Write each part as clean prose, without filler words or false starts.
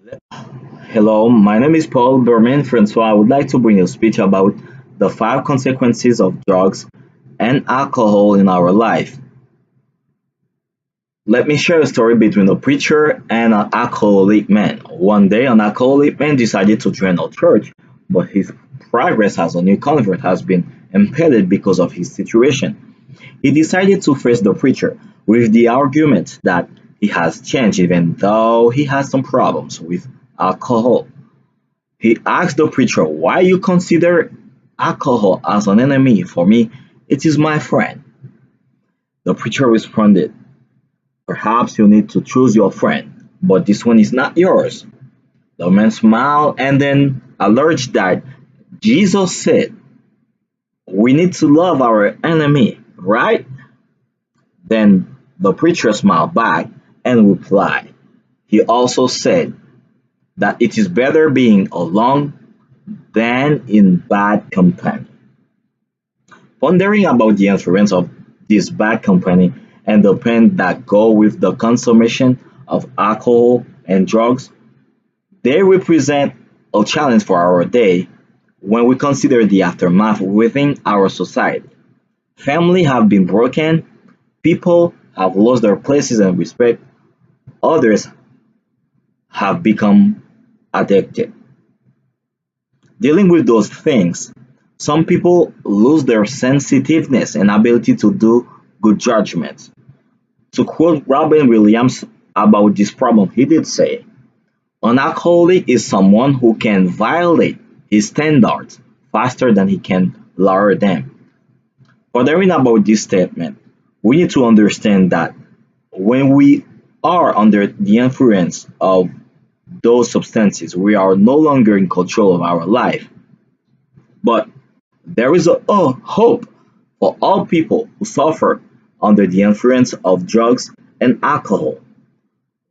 Hello, my name is Paul Berman Francois. I would like to bring a speech about the five consequences of drugs and alcohol in our life. Let me share a story between a preacher and an alcoholic man. One day, an alcoholic man decided to join a church, but his progress as a new convert has been impeded because of his situation. He decided to face the preacher with the argument that he has changed even though he has some problems with alcohol. He asked the preacher, "Why you consider alcohol as an enemy? For me, it is my friend." The preacher responded, "Perhaps you need to choose your friend, but this one is not yours." The man smiled and then alleged that Jesus said, "We need to love our enemy, right?" Then the preacher smiled back and replied, he also said that it is better being alone than in bad company. Pondering about the influence of this bad company and the pain that go with the consumption of alcohol and drugs, they represent a challenge for our day when we consider the aftermath within our society. Families have been broken, people have lost their places and respect, others have become addicted. Dealing with those things, some people lose their sensitiveness and ability to do good judgment. To quote Robin Williams about this problem, he did say, "An alcoholic is someone who can violate his standards faster than he can lower them." Pondering about this statement, we need to understand that when we are under the influence of those substances, we are no longer in control of our life. But there is a hope for all people who suffer under the influence of drugs and alcohol.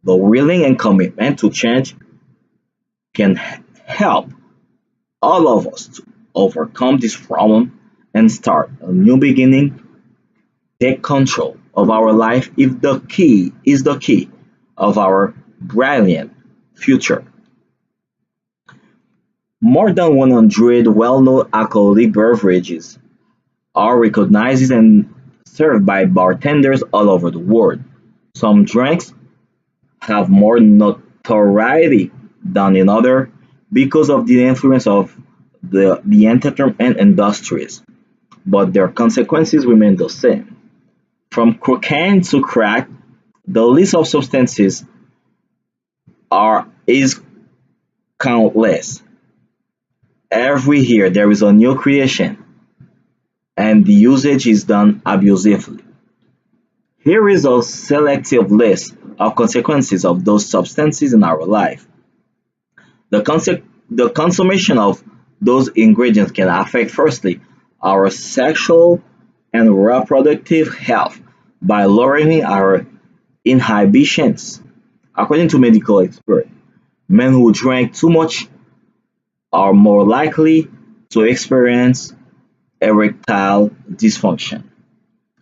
The willing and commitment to change can help all of us to overcome this problem and start a new beginning, take control of our life if the key is the key of our brilliant future. More than 100 well-known alcoholic beverages are recognized and served by bartenders all over the world. Some drinks have more notoriety than another because of the influence of the entertainment industries, but their consequences remain the same. From cocaine to crack, the list of substances is countless. Every year there is a new creation, and the usage is done abusively. Here is a selective list of consequences of those substances in our life. The consumption of those ingredients can affect, firstly, our sexual and reproductive health by lowering our inhibitions. According to medical experts, men who drink too much are more likely to experience erectile dysfunction.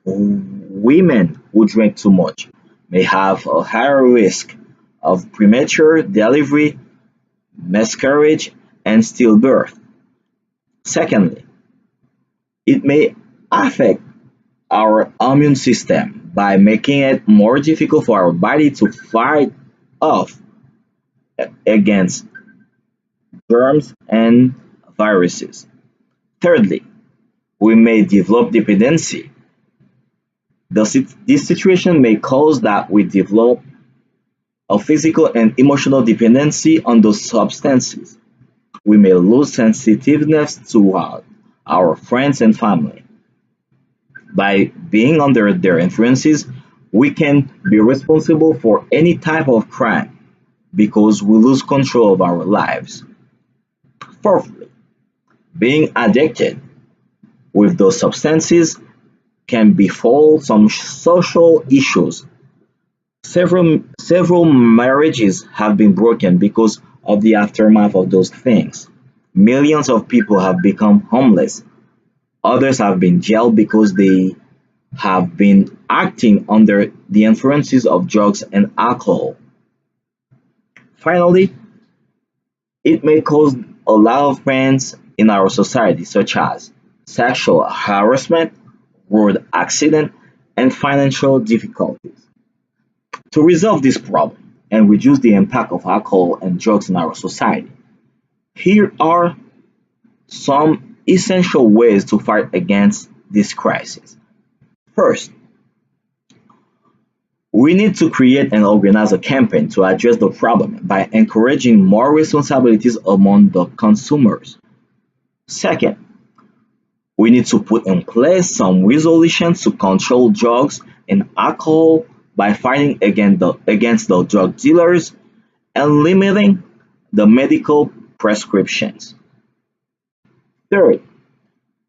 Women who drink too much may have a higher risk of premature delivery, miscarriage, and stillbirth. Secondly, it may affect our immune system by making it more difficult for our body to fight off against germs and viruses. Thirdly, we may develop dependency. This situation may cause that we develop a physical and emotional dependency on those substances. We may lose sensitiveness to our friends and family. By being under their influences, we can be responsible for any type of crime because we lose control of our lives. Fourthly, being addicted with those substances can befall some social issues. Several marriages have been broken because of the aftermath of those things. Millions of people have become homeless. Others have been jailed because they have been acting under the influences of drugs and alcohol. Finally, It may cause a lot of pains in our society, such as sexual harassment, road accident, and financial difficulties. To resolve this problem and reduce the impact of alcohol and drugs in our society, here are some essential ways to fight against this crisis. First, we need to create and organize a campaign to address the problem by encouraging more responsibilities among the consumers. Second, we need to put in place some resolutions to control drugs and alcohol by fighting against the drug dealers and limiting the medical prescriptions. Third,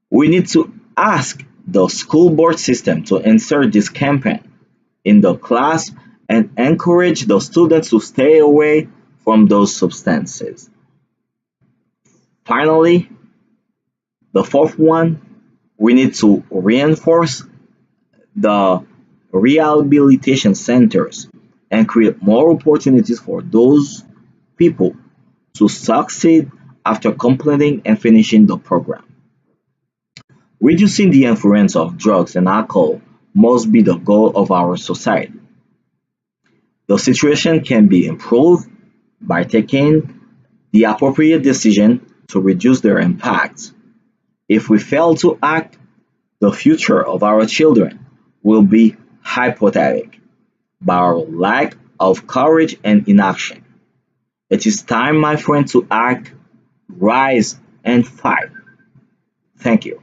we need to ask the school board system to insert this campaign in the class and encourage the students to stay away from those substances. Finally, the fourth one, we need to reinforce the rehabilitation centers and create more opportunities for those people to succeed after completing and finishing the program. Reducing the influence of drugs and alcohol must be the goal of our society. The situation can be improved by taking the appropriate decision to reduce their impacts. If we fail to act, the future of our children will be hypothetic by our lack of courage and inaction. It is time, my friend, to act, rise, and fight. Thank you.